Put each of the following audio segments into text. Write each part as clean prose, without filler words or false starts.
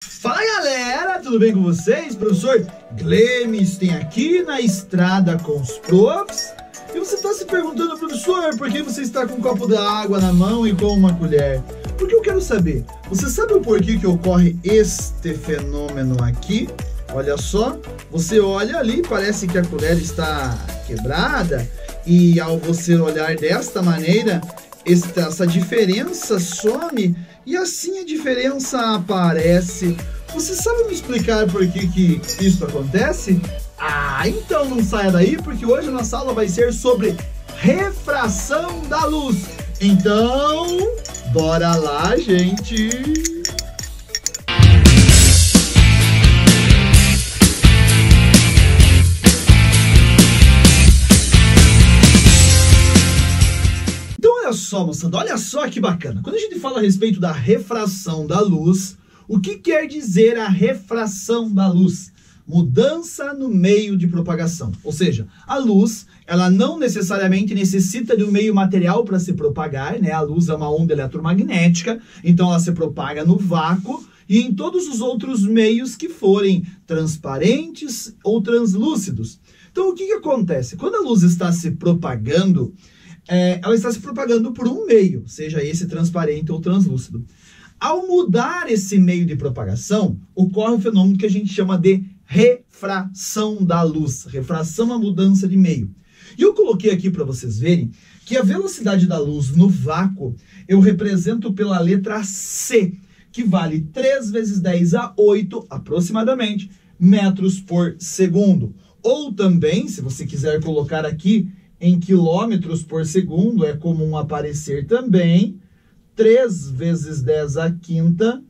Fala galera, tudo bem com vocês? Professor Glemes tem aqui na Estrada com os Profs. E você está se perguntando, professor, por que você está com um copo d'água na mão e com uma colher? Porque eu quero saber, você sabe o porquê que ocorre este fenômeno aqui? Olha só, você olha ali, parece que a colher está quebrada e ao você olhar desta maneira, essa diferença some e assim a diferença aparece. Você sabe me explicar por que isso acontece? Então não saia daí, porque hoje a nossa aula vai ser sobre refração da luz. Então, bora lá, gente! Olha só, moçada, olha só que bacana. Quando a gente fala a respeito da refração da luz, o que quer dizer a refração da luz? Mudança no meio de propagação. Ou seja, a luz, ela não necessariamente necessita de um meio material para se propagar, né? A luz é uma onda eletromagnética, então ela se propaga no vácuo e em todos os outros meios que forem transparentes ou translúcidos. Então, o que acontece? Quando a luz está se propagando, ela está se propagando por um meio, seja esse transparente ou translúcido. Ao mudar esse meio de propagação, ocorre um fenômeno que a gente chama de refração da luz. Refração é a mudança de meio. E eu coloquei aqui para vocês verem que a velocidade da luz no vácuo eu represento pela letra C, que vale 3 vezes 10 a 8, aproximadamente, metros por segundo. Ou também, se você quiser colocar aqui em quilômetros por segundo, é comum aparecer também 3 vezes 10 a quinta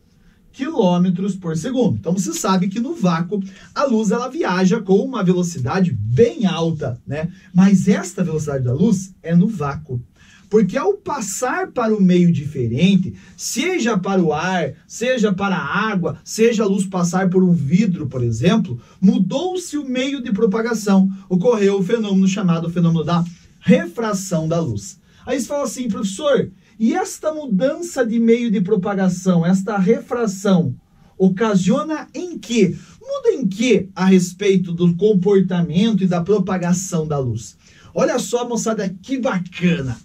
quilômetros por segundo. Então você sabe que no vácuo a luz ela viaja com uma velocidade bem alta, né? Mas esta velocidade da luz é no vácuo. Porque ao passar para um meio diferente, seja para o ar, seja para a água, seja a luz passar por um vidro, por exemplo, mudou-se o meio de propagação. Ocorreu o fenômeno chamado fenômeno da refração da luz. Aí você fala assim, professor, e esta mudança de meio de propagação, esta refração, ocasiona em quê? Muda em quê a respeito do comportamento e da propagação da luz? Olha só, moçada, que bacana!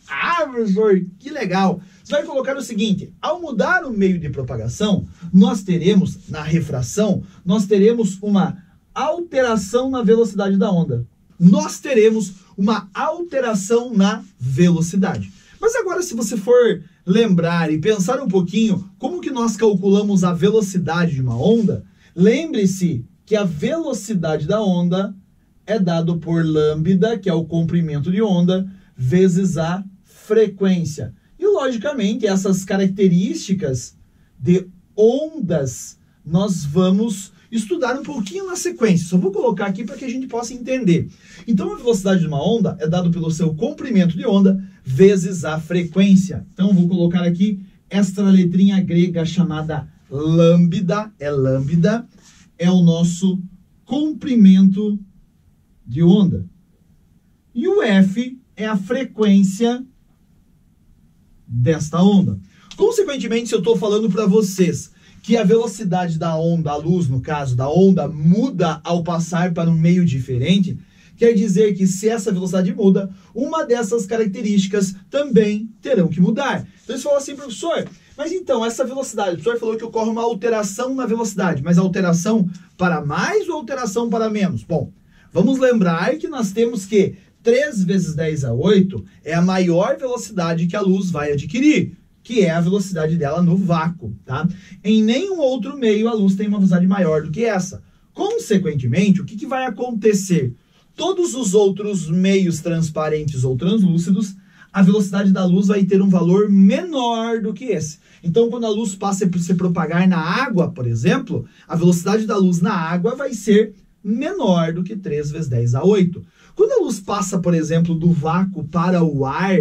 Professor, que legal! Você vai colocar o seguinte, ao mudar o meio de propagação, nós teremos, na refração, nós teremos uma alteração na velocidade da onda. Nós teremos uma alteração na velocidade. Mas agora, se você for lembrar e pensar um pouquinho como que nós calculamos a velocidade de uma onda, lembre-se que a velocidade da onda é dado por lambda, que é o comprimento de onda, vezes a frequência. E, logicamente, essas características de ondas nós vamos estudar um pouquinho na sequência. Só vou colocar aqui para que a gente possa entender. Então, a velocidade de uma onda é dado pelo seu comprimento de onda vezes a frequência. Então, eu vou colocar aqui esta letrinha grega chamada lambda. Lambda é o nosso comprimento de onda. E o F é a frequência desta onda. Consequentemente, se eu estou falando para vocês que a velocidade da onda, a luz, no caso da onda, muda ao passar para um meio diferente, quer dizer que se essa velocidade muda, uma dessas características também terão que mudar. Então, você fala assim, professor, mas então, essa velocidade, o professor falou que ocorre uma alteração na velocidade, mas alteração para mais ou alteração para menos? Bom, vamos lembrar que nós temos que 3 vezes 10 a 8 é a maior velocidade que a luz vai adquirir, que é a velocidade dela no vácuo, tá? Em nenhum outro meio a luz tem uma velocidade maior do que essa. Consequentemente, o que vai acontecer? Todos os outros meios transparentes ou translúcidos, a velocidade da luz vai ter um valor menor do que esse. Então, quando a luz passa a se propagar na água, por exemplo, a velocidade da luz na água vai ser menor do que 3 vezes 10 a 8. Quando a luz passa, por exemplo, do vácuo para o ar,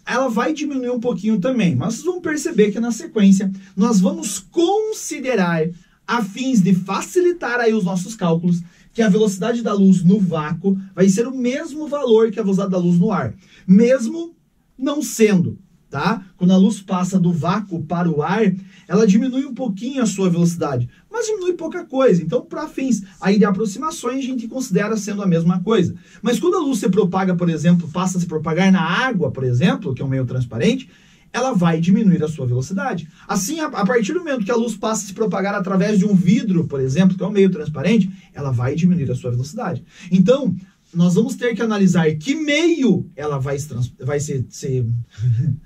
ela vai diminuir um pouquinho também. Mas vocês vão perceber que na sequência nós vamos considerar, a fins de facilitar aí os nossos cálculos, que a velocidade da luz no vácuo vai ser o mesmo valor que a velocidade da luz no ar. Mesmo não sendo, tá? Quando a luz passa do vácuo para o ar, ela diminui um pouquinho a sua velocidade, mas diminui pouca coisa. Então, para fins aí de aproximações, a gente considera sendo a mesma coisa. Mas quando a luz se propaga, por exemplo, passa a se propagar na água, por exemplo, que é um meio transparente, ela vai diminuir a sua velocidade. Assim, a partir do momento que a luz passa a se propagar através de um vidro, por exemplo, que é um meio transparente, ela vai diminuir a sua velocidade. Então, nós vamos ter que analisar que meio ela vai ser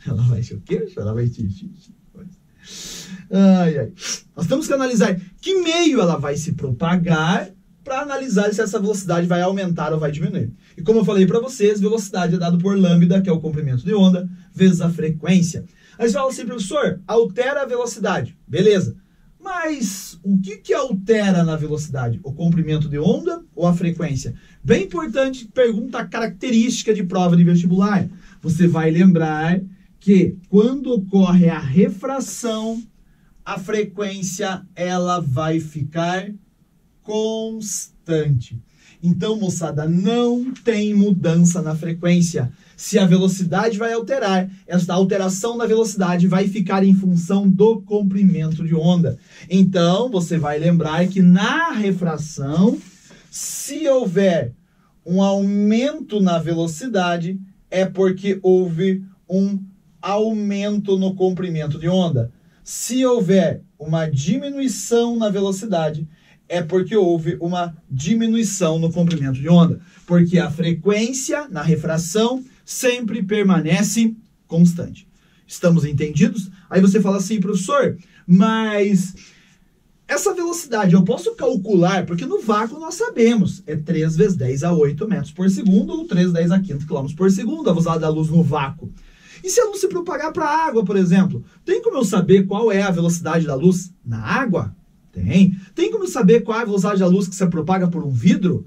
ela vai ser o quê? Ela vai Nós temos que analisar que meio ela vai se propagar para analisar se essa velocidade vai aumentar ou vai diminuir. E como eu falei para vocês, velocidade é dado por lambda, que é o comprimento de onda, vezes a frequência. Aí você fala assim, professor, altera a velocidade. Beleza. Mas o que altera na velocidade? O comprimento de onda ou a frequência? Bem importante, pergunta característica de prova de vestibular. Você vai lembrar que quando ocorre a refração, a frequência ela vai ficar constante. Então, moçada, não tem mudança na frequência. Se a velocidade vai alterar, esta alteração na velocidade vai ficar em função do comprimento de onda. Então, você vai lembrar que na refração, se houver um aumento na velocidade, é porque houve um aumento no comprimento de onda. Se houver uma diminuição na velocidade, é porque houve uma diminuição no comprimento de onda. Porque a frequência na refração sempre permanece constante. Estamos entendidos? Aí você fala assim, professor, mas essa velocidade eu posso calcular, porque no vácuo nós sabemos, é 3 vezes 10 a 8 metros por segundo, ou 3 vezes 10 a 5 km por segundo, a velocidade da luz no vácuo. E se a luz se propagar para a água, por exemplo? Tem como eu saber qual é a velocidade da luz na água? Tem. Tem como saber qual é a velocidade da luz que se propaga por um vidro?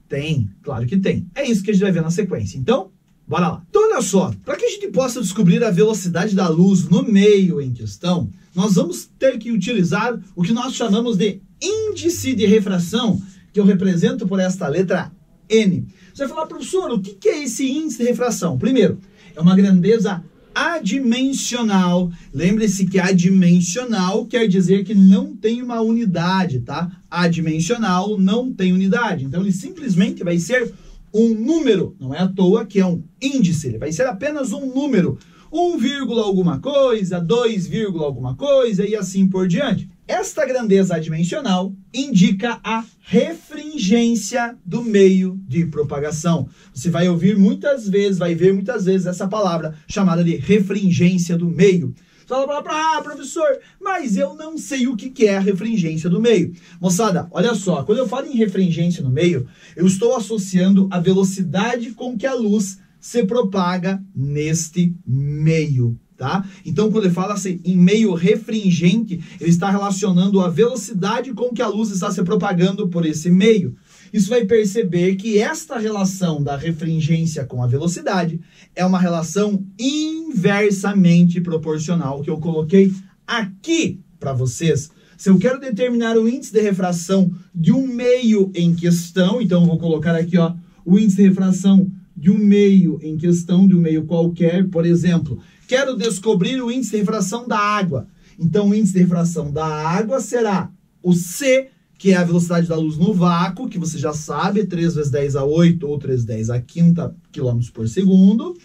Tem, claro que tem. É isso que a gente vai ver na sequência. Então, bora lá. Então, olha só, para que a gente possa descobrir a velocidade da luz no meio em questão, nós vamos ter que utilizar o que nós chamamos de índice de refração, que eu represento por esta letra N. Você vai falar, professor, o que é esse índice de refração? Primeiro, é uma grandeza adimensional. Lembre-se que adimensional quer dizer que não tem uma unidade, tá? Adimensional não tem unidade. Então, ele simplesmente vai ser um número. Não é à toa que é um índice. Ele vai ser apenas um número. 1, alguma coisa, 2, alguma coisa e assim por diante. Esta grandeza adimensional indica a refringência do meio de propagação. Você vai ouvir muitas vezes, vai ver muitas vezes essa palavra chamada de refringência do meio. Você fala, professor, mas eu não sei o que é a refringência do meio. Moçada, olha só, quando eu falo em refringência no meio, eu estou associando a velocidade com que a luz se propaga neste meio, tá? Então, quando ele fala assim, em meio refringente, ele está relacionando a velocidade com que a luz está se propagando por esse meio. Isso vai perceber que esta relação da refringência com a velocidade é uma relação inversamente proporcional que eu coloquei aqui para vocês. Se eu quero determinar o índice de refração de um meio em questão, então eu vou colocar aqui, ó, o índice de refração de um meio em questão, de um meio qualquer, por exemplo, quero descobrir o índice de refração da água. Então, o índice de refração da água será o C, que é a velocidade da luz no vácuo, que você já sabe, 3 vezes 10 a 8 ou 3 vezes 10 a 5 km por segundo,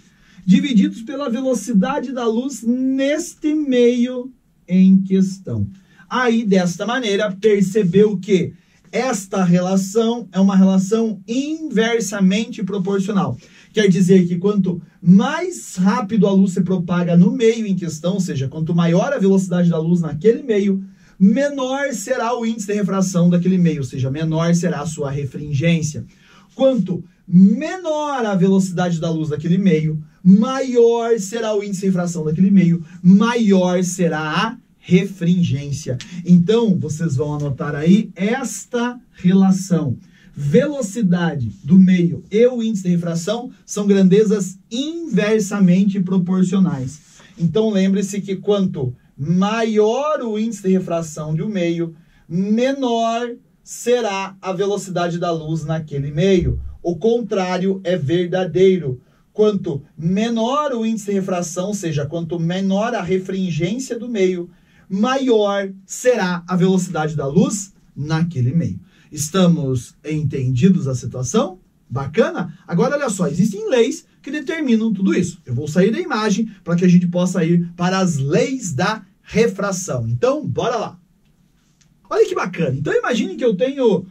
divididos pela velocidade da luz neste meio em questão. Aí, desta maneira, percebeu que esta relação é uma relação inversamente proporcional. Quer dizer que quanto mais rápido a luz se propaga no meio em questão, ou seja, quanto maior a velocidade da luz naquele meio, menor será o índice de refração daquele meio, ou seja, menor será a sua refringência. Quanto menor a velocidade da luz daquele meio, maior será o índice de refração daquele meio, maior será a refringência. Então, vocês vão anotar aí esta relação. Velocidade do meio e o índice de refração são grandezas inversamente proporcionais. Então, lembre-se que quanto maior o índice de refração de um meio, menor será a velocidade da luz naquele meio. O contrário é verdadeiro. quanto menor o índice de refração, ou seja, quanto menor a refringência do meio, maior será a velocidade da luz naquele meio. Estamos entendidos a situação? Bacana? Agora, olha só, existem leis que determinam tudo isso. Eu vou sair da imagem para que a gente possa ir para as leis da refração. Então, bora lá. Olha que bacana. Então, imagine que eu tenho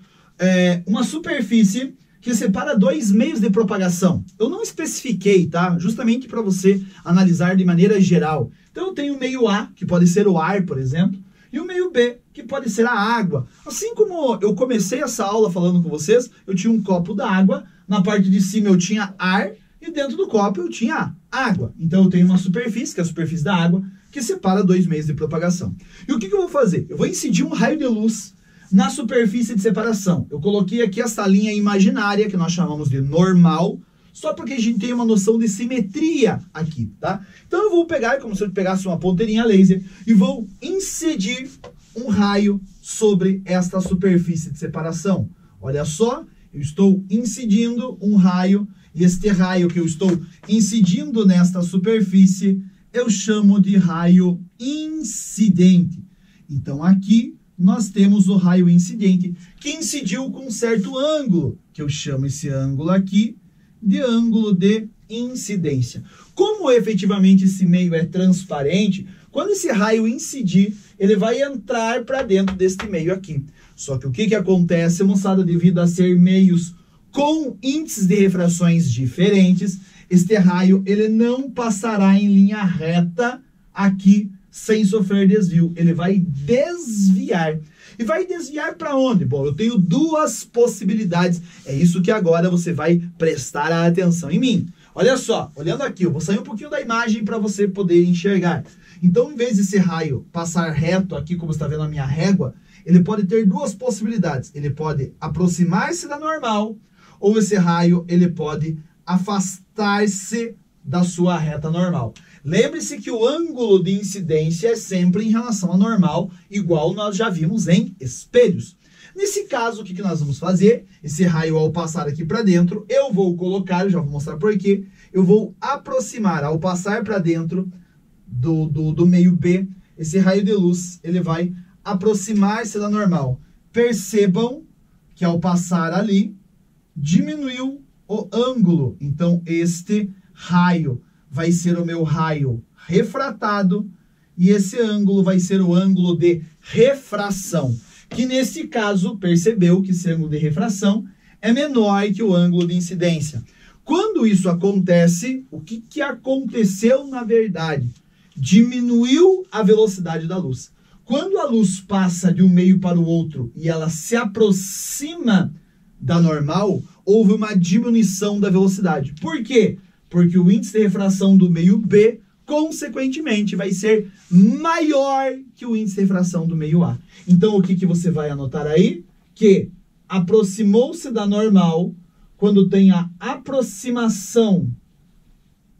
uma superfície que separa dois meios de propagação. Eu não especifiquei, tá? Justamente para você analisar de maneira geral. Então, eu tenho o meio A, que pode ser o ar, por exemplo, e o meio B, que pode ser a água. Assim como eu comecei essa aula falando com vocês, eu tinha um copo d'água, na parte de cima eu tinha ar, e dentro do copo eu tinha água. Então eu tenho uma superfície, que é a superfície da água, que separa dois meios de propagação. E o que eu vou fazer? Eu vou incidir um raio de luz na superfície de separação. Eu coloquei aqui essa linha imaginária, que nós chamamos de normal, só porque a gente tem uma noção de simetria aqui, tá? Então eu vou pegar, como se eu pegasse uma ponteirinha laser, e vou incidir um raio sobre esta superfície de separação. Olha só, eu estou incidindo um raio, e este raio que eu estou incidindo nesta superfície, eu chamo de raio incidente. Então aqui nós temos o raio incidente, que incidiu com um certo ângulo, que eu chamo esse ângulo aqui de ângulo de incidência. Como efetivamente esse meio é transparente, quando esse raio incidir, ele vai entrar para dentro deste meio aqui. Só que o que acontece, moçada, devido a ser meios com índices de refrações diferentes, este raio ele não passará em linha reta aqui sem sofrer desvio. Ele vai desviar. E vai desviar para onde? Bom, eu tenho duas possibilidades. É isso que agora você vai prestar a atenção em mim. Olha só, olhando aqui, eu vou sair um pouquinho da imagem para você poder enxergar. Então, em vez desse raio passar reto aqui, como você está vendo a minha régua, ele pode ter duas possibilidades. Ele pode aproximar-se da normal, ou esse raio ele pode afastar-se da sua reta normal. Lembre-se que o ângulo de incidência é sempre em relação à normal, igual nós já vimos em espelhos. Nesse caso, o que nós vamos fazer? Esse raio, ao passar aqui para dentro, eu vou colocar, eu já vou mostrar por quê, eu vou aproximar, ao passar para dentro do meio B, esse raio de luz, ele vai aproximar-se da normal. Percebam que ao passar ali, diminuiu o ângulo. Então, este raio vai ser o meu raio refratado e esse ângulo vai ser o ângulo de refração, que nesse caso, percebeu que esse ângulo de refração é menor que o ângulo de incidência. Quando isso acontece, o que aconteceu na verdade? Diminuiu a velocidade da luz. Quando a luz passa de um meio para o outro e ela se aproxima da normal, houve uma diminuição da velocidade. Por quê? Porque o índice de refração do meio B, consequentemente, vai ser maior que o índice de refração do meio A. Então, o que você vai anotar aí? Que aproximou-se da normal, quando tem a aproximação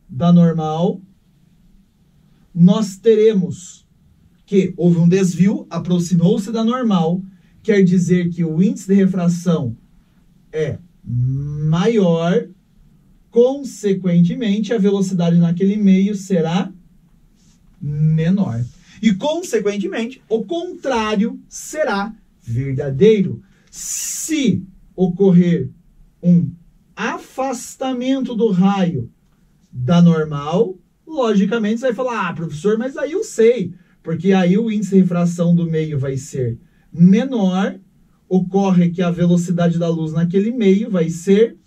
da normal, nós teremos que houve um desvio, aproximou-se da normal, quer dizer que o índice de refração é maior, consequentemente, a velocidade naquele meio será menor. E, consequentemente, o contrário será verdadeiro. Se ocorrer um afastamento do raio da normal, logicamente você vai falar, professor, mas aí eu sei, porque aí o índice de refração do meio vai ser menor, ocorre que a velocidade da luz naquele meio vai ser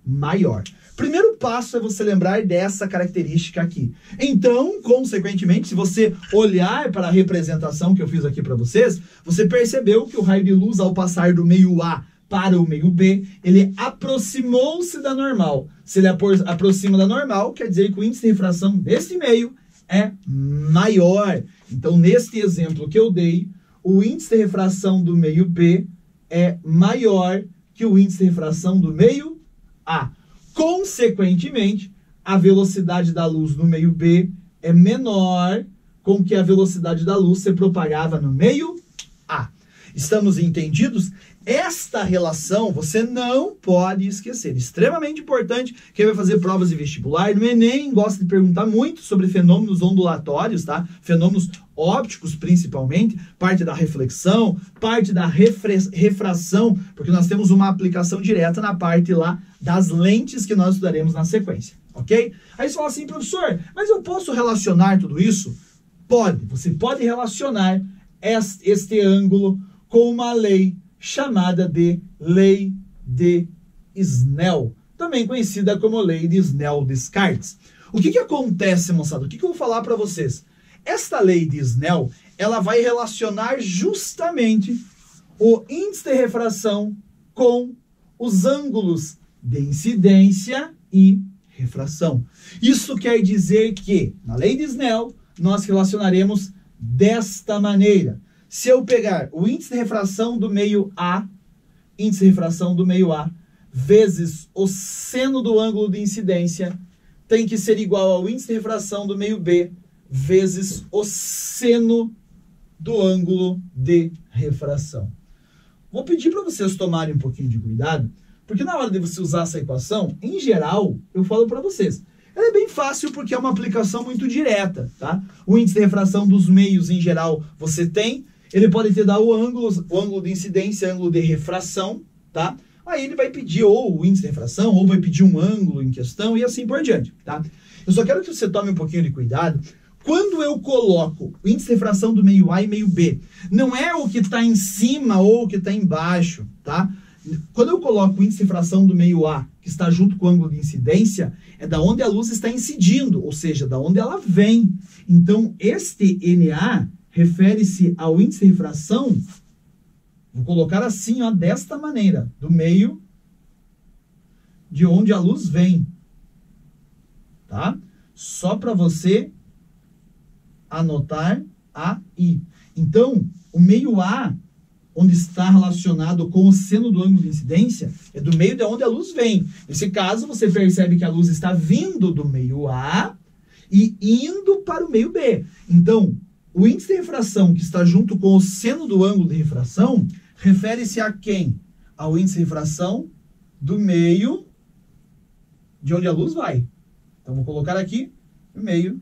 maior. Primeiro passo é você lembrar dessa característica aqui. Então, consequentemente, se você olhar para a representação que eu fiz aqui para vocês, você percebeu que o raio de luz, ao passar do meio A para o meio B, ele aproximou-se da normal. Se ele aproxima da normal, quer dizer que o índice de refração desse meio é maior. Então, neste exemplo que eu dei, o índice de refração do meio B é maior que o índice de refração do meio A. Consequentemente, a velocidade da luz no meio B é menor com que a velocidade da luz se propagava no meio A. Estamos entendidos? Esta relação você não pode esquecer. Extremamente importante. Quem vai fazer provas de vestibular no Enem gosta de perguntar muito sobre fenômenos ondulatórios, tá? Fenômenos ópticos, principalmente. Parte da reflexão, parte da refração, porque nós temos uma aplicação direta na parte lá das lentes que nós estudaremos na sequência, ok? Aí você fala assim, professor, mas eu posso relacionar tudo isso? Pode. Você pode relacionar este ângulo com uma lei chamada de Lei de Snell, também conhecida como Lei de Snell-Descartes. O que acontece, moçada? O que eu vou falar para vocês? Esta Lei de Snell, ela vai relacionar justamente o índice de refração com os ângulos de incidência e refração. Isso quer dizer que, na Lei de Snell, nós relacionaremos desta maneira. Se eu pegar o índice de refração do meio A, índice de refração do meio A, vezes o seno do ângulo de incidência, tem que ser igual ao índice de refração do meio B, vezes o seno do ângulo de refração. Vou pedir para vocês tomarem um pouquinho de cuidado, porque na hora de você usar essa equação, em geral, eu falo para vocês, ela é bem fácil porque é uma aplicação muito direta, tá? O índice de refração dos meios, em geral, você tem. Ele pode te dar o ângulo de incidência, ângulo de refração, tá? Aí ele vai pedir ou o índice de refração, ou vai pedir um ângulo em questão e assim por diante, tá? Eu só quero que você tome um pouquinho de cuidado. Quando eu coloco o índice de refração do meio A e meio B, não é o que está em cima ou o que está embaixo, tá? Quando eu coloco o índice de refração do meio A, que está junto com o ângulo de incidência, é da onde a luz está incidindo, ou seja, da onde ela vem. Então, este NA refere-se ao índice de refração, vou colocar assim, ó, desta maneira, do meio de onde a luz vem, tá? Só para você anotar aí. Então, o meio A, onde está relacionado com o seno do ângulo de incidência, é do meio de onde a luz vem. Nesse caso, você percebe que a luz está vindo do meio A e indo para o meio B. Então, o índice de refração que está junto com o seno do ângulo de refração refere-se a quem? Ao índice de refração do meio de onde a luz vai. Então, vou colocar aqui o meio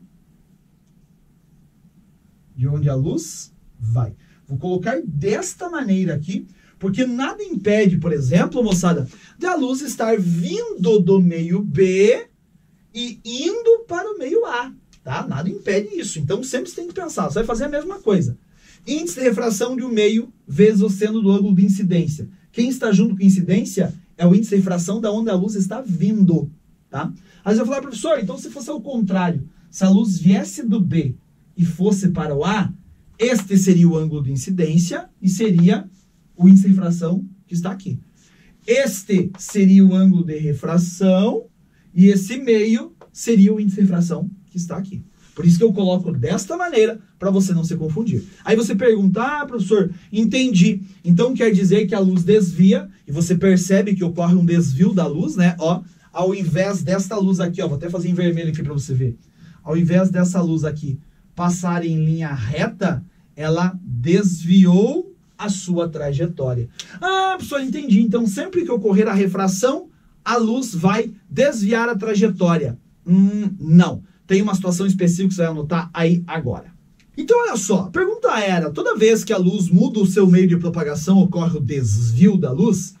de onde a luz vai. Vou colocar desta maneira aqui, porque nada impede, por exemplo, moçada, de a luz estar vindo do meio B e indo para o meio A. Tá? Nada impede isso. Então, sempre você tem que pensar. Você vai fazer a mesma coisa. Índice de refração de um meio vezes o seno do ângulo de incidência. Quem está junto com incidência é o índice de refração da onde a luz está vindo. Tá? Aí você vai falar, professor, então se fosse ao contrário, se a luz viesse do B e fosse para o A, este seria o ângulo de incidência e seria o índice de refração que está aqui. Este seria o ângulo de refração e esse meio seria o índice de refração que está aqui. Por isso que eu coloco desta maneira, para você não se confundir. Aí você pergunta, professor, entendi. Então quer dizer que a luz desvia, e você percebe que ocorre um desvio da luz, né? Ó, ao invés desta luz aqui, ó, vou até fazer em vermelho aqui para você ver. Ao invés dessa luz aqui passar em linha reta, ela desviou a sua trajetória. Ah, professor, entendi. Então sempre que ocorrer a refração, a luz vai desviar a trajetória. Não. Tem uma situação específica que você vai anotar aí agora. Então, olha só, a pergunta era, toda vez que a luz muda o seu meio de propagação, ocorre o desvio da luz?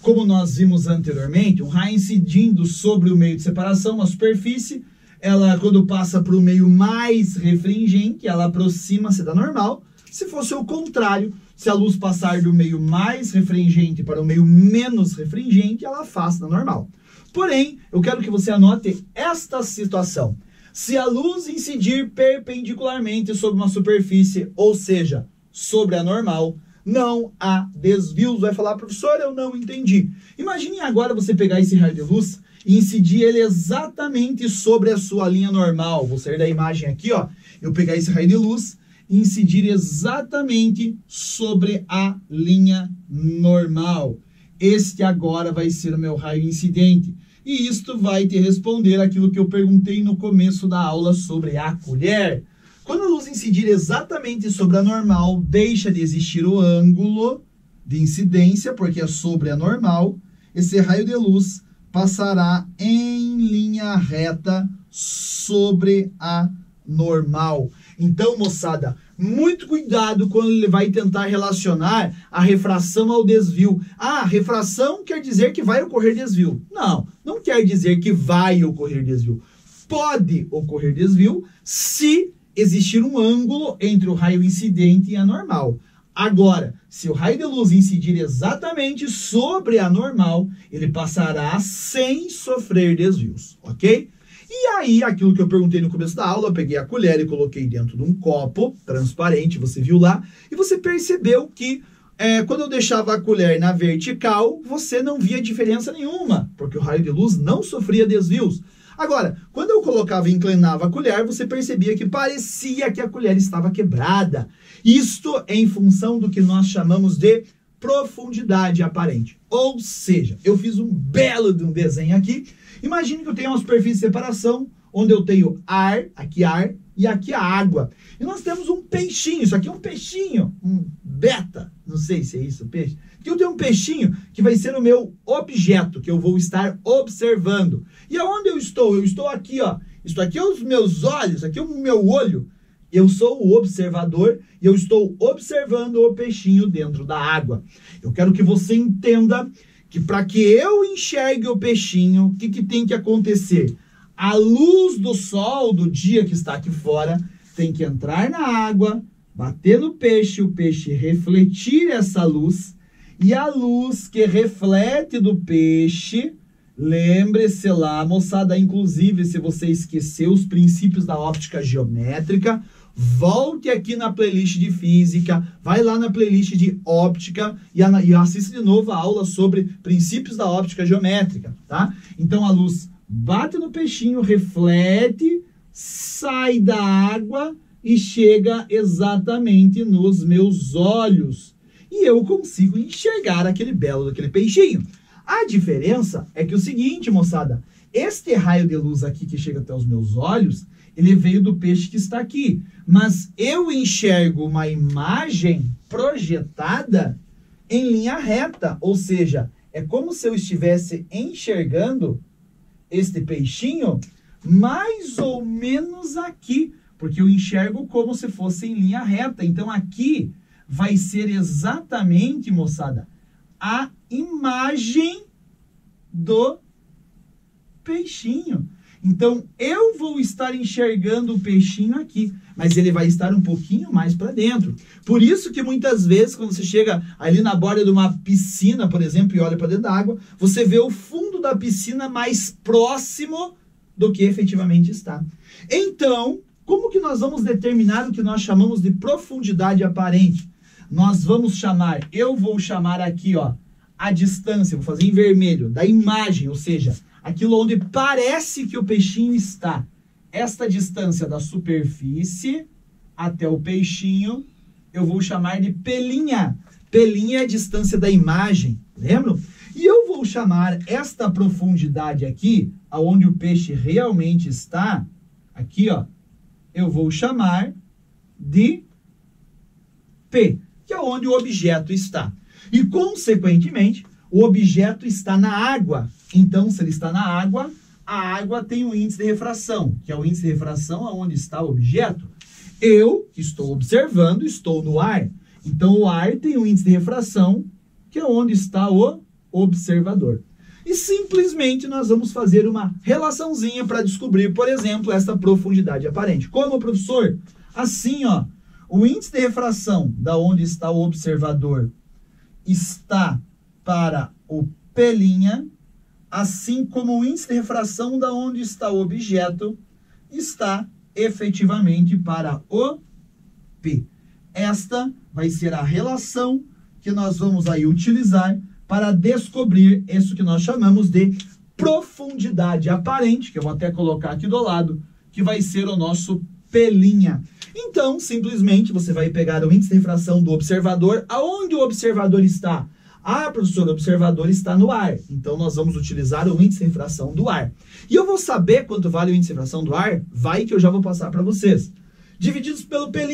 Como nós vimos anteriormente, um raio incidindo sobre o meio de separação, uma superfície, ela, quando passa para o meio mais refringente, ela aproxima-se da normal. Se fosse o contrário, se a luz passar do meio mais refringente para o meio menos refringente, ela afasta da normal. Porém, eu quero que você anote esta situação. Se a luz incidir perpendicularmente sobre uma superfície, ou seja, sobre a normal, não há desvios. Vai falar, professor, eu não entendi. Imagine agora você pegar esse raio de luz e incidir ele exatamente sobre a sua linha normal. Vou sair da imagem aqui, ó. Eu pegar esse raio de luz e incidir exatamente sobre a linha normal. Este agora vai ser o meu raio incidente. E isto vai te responder aquilo que eu perguntei no começo da aula sobre a colher. Quando a luz incidir exatamente sobre a normal, deixa de existir o ângulo de incidência, porque é sobre a normal, esse raio de luz passará em linha reta sobre a normal. Então, moçada, muito cuidado quando ele vai tentar relacionar a refração ao desvio. Ah, refração quer dizer que vai ocorrer desvio. Não, não quer dizer que vai ocorrer desvio. Pode ocorrer desvio se existir um ângulo entre o raio incidente e a normal. Agora, se o raio de luz incidir exatamente sobre a normal, ele passará sem sofrer desvios, ok? E aí, aquilo que eu perguntei no começo da aula, eu peguei a colher e coloquei dentro de um copo transparente, você viu lá, e você percebeu que quando eu deixava a colher na vertical, você não via diferença nenhuma, porque o raio de luz não sofria desvios. Agora, quando eu colocava e inclinava a colher, você percebia que parecia que a colher estava quebrada. Isto é em função do que nós chamamos de profundidade aparente. Ou seja, eu fiz um belo de um desenho aqui. Imagine que eu tenho uma superfície de separação, onde eu tenho ar e aqui a água. E nós temos um peixinho, isso aqui é um peixinho, um beta, não sei se é isso, peixe. Aqui eu tenho um peixinho que vai ser o meu objeto, que eu vou estar observando. E aonde eu estou? Eu estou aqui, ó. Isso aqui é os meus olhos, aqui é o meu olho. Eu sou o observador e eu estou observando o peixinho dentro da água. Eu quero que você entenda que para que eu enxergue o peixinho, o que tem que acontecer? A luz do sol do dia que está aqui fora tem que entrar na água, bater no peixe, o peixe refletir essa luz, e a luz que reflete do peixe, lembre-se lá, moçada, inclusive se você esqueceu os princípios da óptica geométrica, volte aqui na playlist de física, vai lá na playlist de óptica e assista de novo a aula sobre princípios da óptica geométrica, tá? Então a luz bate no peixinho, reflete, sai da água e chega exatamente nos meus olhos. E eu consigo enxergar aquele peixinho. A diferença é que o seguinte, moçada, este raio de luz aqui que chega até os meus olhos, ele veio do peixe que está aqui. Mas eu enxergo uma imagem projetada em linha reta, ou seja, é como se eu estivesse enxergando este peixinho mais ou menos aqui, porque eu enxergo como se fosse em linha reta. Então aqui vai ser exatamente, moçada, a imagem do peixinho. Então eu vou estar enxergando o peixinho aqui, mas ele vai estar um pouquinho mais para dentro. Por isso que muitas vezes, quando você chega ali na borda de uma piscina, por exemplo, e olha para dentro da água, você vê o fundo da piscina mais próximo do que efetivamente está. Então, como que nós vamos determinar o que nós chamamos de profundidade aparente? Nós vamos chamar, eu vou chamar aqui, ó, a distância, vou fazer em vermelho, da imagem, ou seja, aquilo onde parece que o peixinho está. Esta distância da superfície até o peixinho, eu vou chamar de pelinha. Pelinha é a distância da imagem, lembram? E eu vou chamar esta profundidade aqui, aonde o peixe realmente está, aqui, ó, eu vou chamar de P, que é onde o objeto está. E, consequentemente, o objeto está na água. Então, se ele está na água, a água tem um índice de refração, que é o índice de refração aonde está o objeto. Eu, que estou observando, estou no ar. Então, o ar tem um índice de refração, que é onde está o observador. E simplesmente nós vamos fazer uma relaçãozinha para descobrir, por exemplo, essa profundidade aparente. Como, professor? Assim, ó, o índice de refração da onde está o observador está para o P', assim como o índice de refração da onde está o objeto está efetivamente para o P. Esta vai ser a relação que nós vamos aí utilizar para descobrir isso que nós chamamos de profundidade aparente, que eu vou até colocar aqui do lado, que vai ser o nosso P'. Então, simplesmente, você vai pegar o índice de refração do observador. Aonde o observador está? Ah, professor, o observador está no ar. Então, nós vamos utilizar o índice de refração do ar. E eu vou saber quanto vale o índice de refração do ar? Vai que eu já vou passar para vocês. divididos pelo P',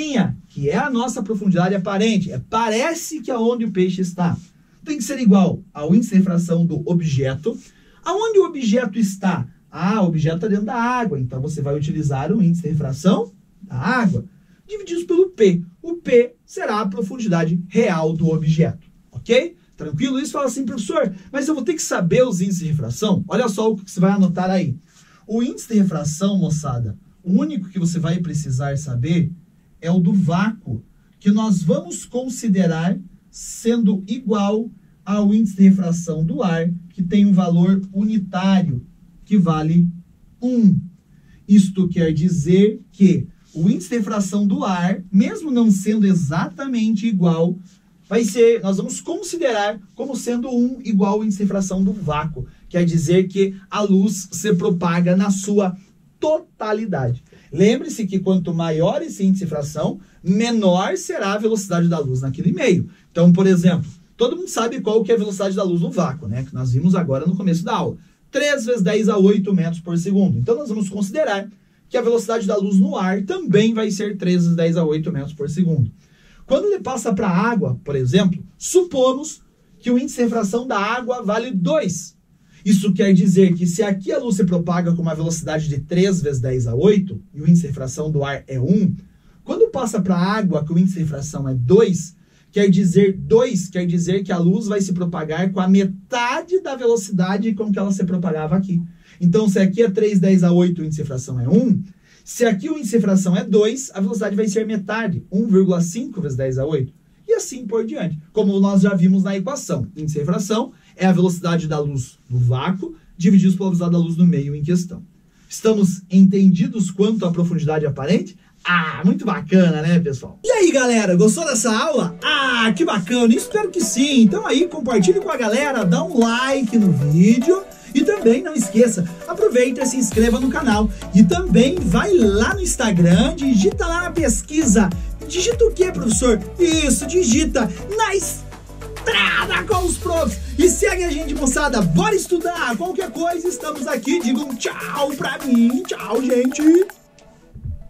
que é a nossa profundidade aparente. Parece que aonde o peixe está. Tem que ser igual ao índice de refração do objeto. Aonde o objeto está? O objeto está dentro da água, então você vai utilizar o índice de refração da água, divididos pelo P. O P será a profundidade real do objeto, ok? Tranquilo? Isso fala assim, professor, mas eu vou ter que saber os índices de refração? Olha só o que você vai anotar aí. O índice de refração, moçada, o único que você vai precisar saber é o do vácuo, que nós vamos considerar sendo igual ao índice de refração do ar, que tem um valor unitário, que vale 1. Isto quer dizer que o índice de refração do ar, mesmo não sendo exatamente igual, nós vamos considerar como sendo 1 igual ao índice de refração do vácuo. Quer dizer que a luz se propaga na sua totalidade. Lembre-se que quanto maior esse índice de refração, menor será a velocidade da luz naquele meio. Então, por exemplo, todo mundo sabe qual que é a velocidade da luz no vácuo, né? Que nós vimos agora no começo da aula. 3 vezes 10 a 8 metros por segundo. Então, nós vamos considerar que a velocidade da luz no ar também vai ser 3 vezes 10 a 8 metros por segundo. Quando ele passa para a água, por exemplo, supomos que o índice de refração da água vale 2. Isso quer dizer que se aqui a luz se propaga com uma velocidade de 3 vezes 10 a 8, e o índice de refração do ar é 1, quando passa para a água, que o índice de refração é 2 quer dizer que a luz vai se propagar com a metade da velocidade com que ela se propagava aqui. Então, se aqui é 3 vezes 10 a 8, o índice de refração é 1, se aqui o índice de refração é 2, a velocidade vai ser metade, 1,5 vezes 10 a 8. E assim por diante. Como nós já vimos na equação, índice de refração é a velocidade da luz no vácuo divididos pela velocidade da luz no meio em questão. Estamos entendidos quanto à profundidade aparente? Muito bacana, né, pessoal? E aí, galera, gostou dessa aula? Que bacana, espero que sim. Então aí, compartilhe com a galera, dá um like no vídeo e também não esqueça, aproveita e se inscreva no canal. E também vai lá no Instagram, digita lá na pesquisa. Digita o que, professor? Isso, digita na estrada com os profs. E segue a gente, moçada, bora estudar. Qualquer coisa, estamos aqui. Digam tchau pra mim. Tchau, gente.